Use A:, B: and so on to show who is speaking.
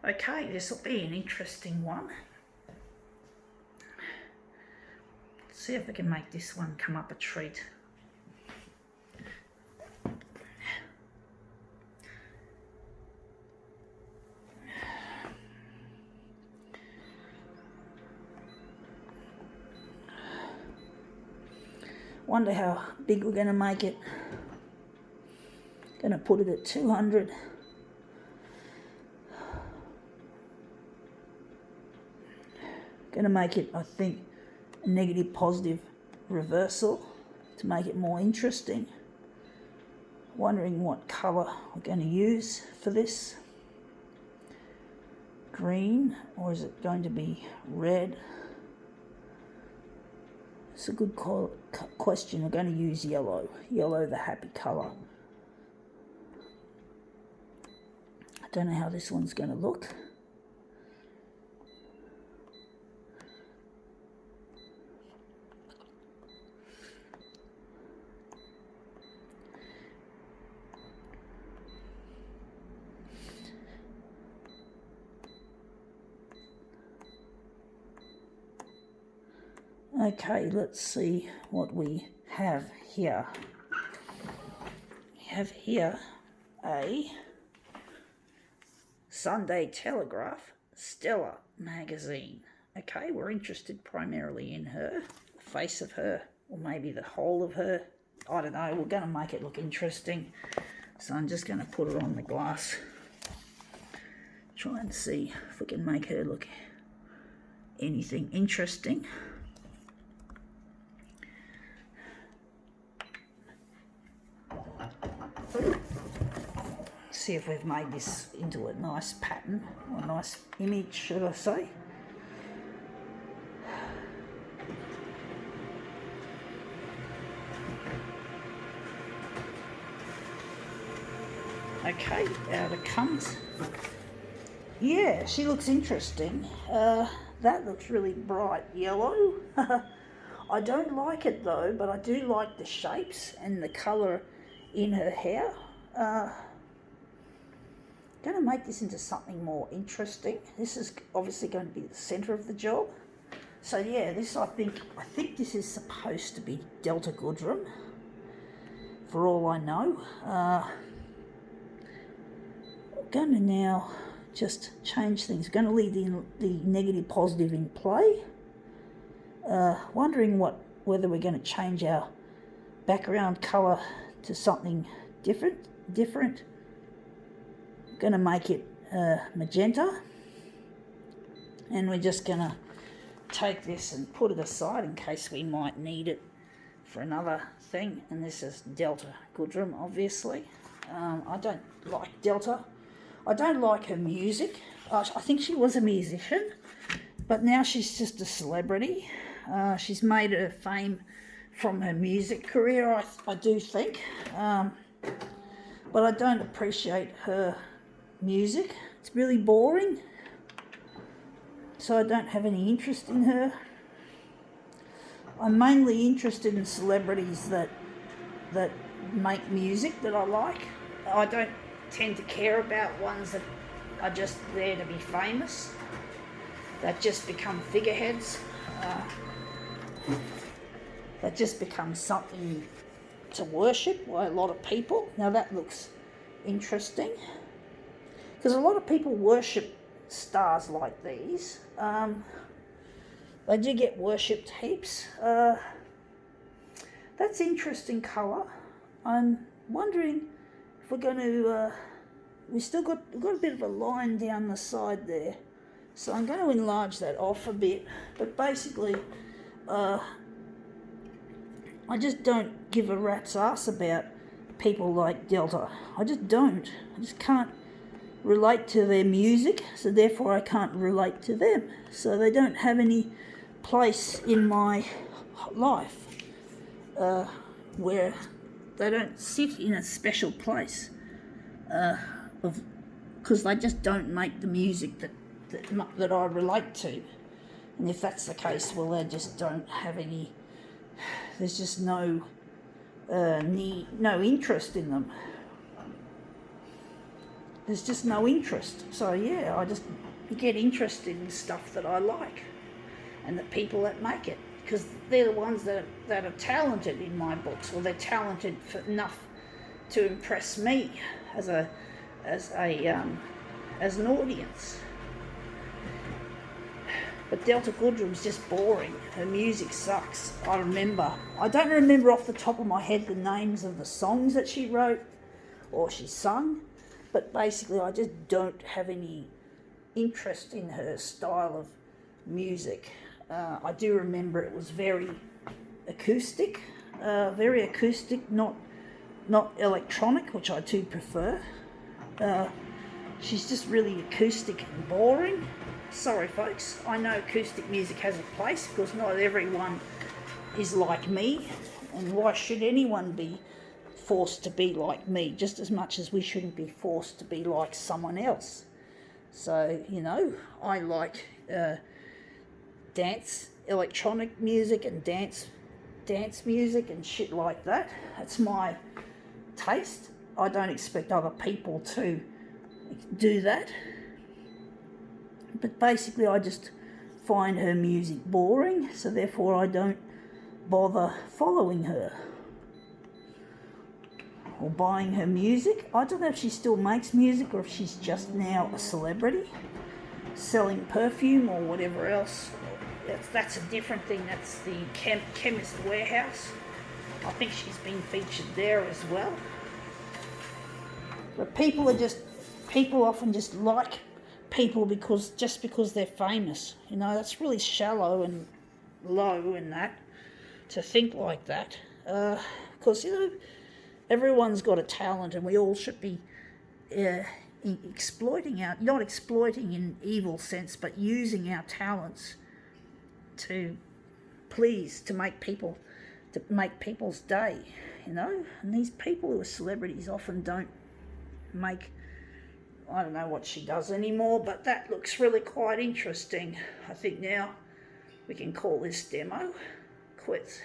A: Okay, this will be an interesting one. Let's see if I can make this one come up a treat. Wonder how big we're going to make it. Going to put it at 200. Going to make it, I think, a negative positive reversal to make it more interesting. Wondering what colour we're going to use for this. Green, or is it going to be red? It's a good question. We're going to use yellow. Yellow, the happy colour. I don't know how this one's going to look. Okay, let's see what we have here. We have here a Sunday Telegraph Stella magazine. Okay, we're interested primarily in her, the face of her, or maybe the whole of her. I don't know, we're going to make it look interesting. So I'm just going to put it on the glass. Try and see if we can make her look anything interesting. See if we've made this into a nice pattern, or a nice image, should I say. Okay, out it comes. Yeah, she looks interesting. That looks really bright yellow. I don't like it though, but I do like the shapes and the colour in her hair. Going to make this into something more interesting. This is obviously going to be the centre of the job. So yeah, this I think this is supposed to be Delta Goodrum, for all I know. I'm going to now just change things. I'm going to leave the negative positive in play. Wondering whether we're going to change our background colour to something different. Going to make it magenta, and we're just going to take this and put it aside in case we might need it for another thing. And this is Delta Goodrum, obviously. I don't like Delta. I don't like her music. I think she was a musician, but now she's just a celebrity. She's made her fame from her music career, I do think, but I don't appreciate her music. It's really boring, so I don't have any interest in her. I'm mainly interested in celebrities that make music that I like. I don't tend to care about ones that are just there to be famous, that just become figureheads, that just become something to worship by a lot of people. Now that looks interesting, because a lot of people worship stars like these. They do get worshipped heaps. That's interesting colour. I'm wondering if we're going to... we've got a bit of a line down the side there. So I'm going to enlarge that off a bit. But basically, I just don't give a rat's ass about people like Delta. I just don't. I just can't relate to their music, so therefore I can't relate to them. So they don't have any place in my life, where they don't sit in a special place, because they just don't make the music that I relate to. And if that's the case, well, they just don't have any. There's just no interest in them. there's just no interest. So yeah, I just get interested in stuff that I like and the people that make it, because they're the ones that are talented in my books, or they're talented enough to impress me as an audience. But Delta Goodrum's just boring. Her music sucks. I don't remember off the top of my head the names of the songs that she wrote or she sung, but basically I just don't have any interest in her style of music. I do remember it was very acoustic, not electronic, which I do prefer. She's just really acoustic and boring. Sorry folks, I know acoustic music has a place, because not everyone is like me, and why should anyone be forced to be like me, just as much as we shouldn't be forced to be like someone else. So, I like dance, electronic music and dance music and shit like that. That's my taste. I don't expect other people to do that. But basically I just find her music boring, so therefore I don't bother following her or buying her music. I don't know if she still makes music or if she's just now a celebrity selling perfume or whatever else. That's a different thing. That's the Chemist Warehouse. I think she's been featured there as well. But people often just like people because they're famous. That's really shallow and low in that, to think like that. Because everyone's got a talent, and we all should be not exploiting in evil sense, but using our talents to make people's day, And these people who are celebrities often don't make. I don't know what she does anymore, but that looks really quite interesting. I think now we can call this demo quits.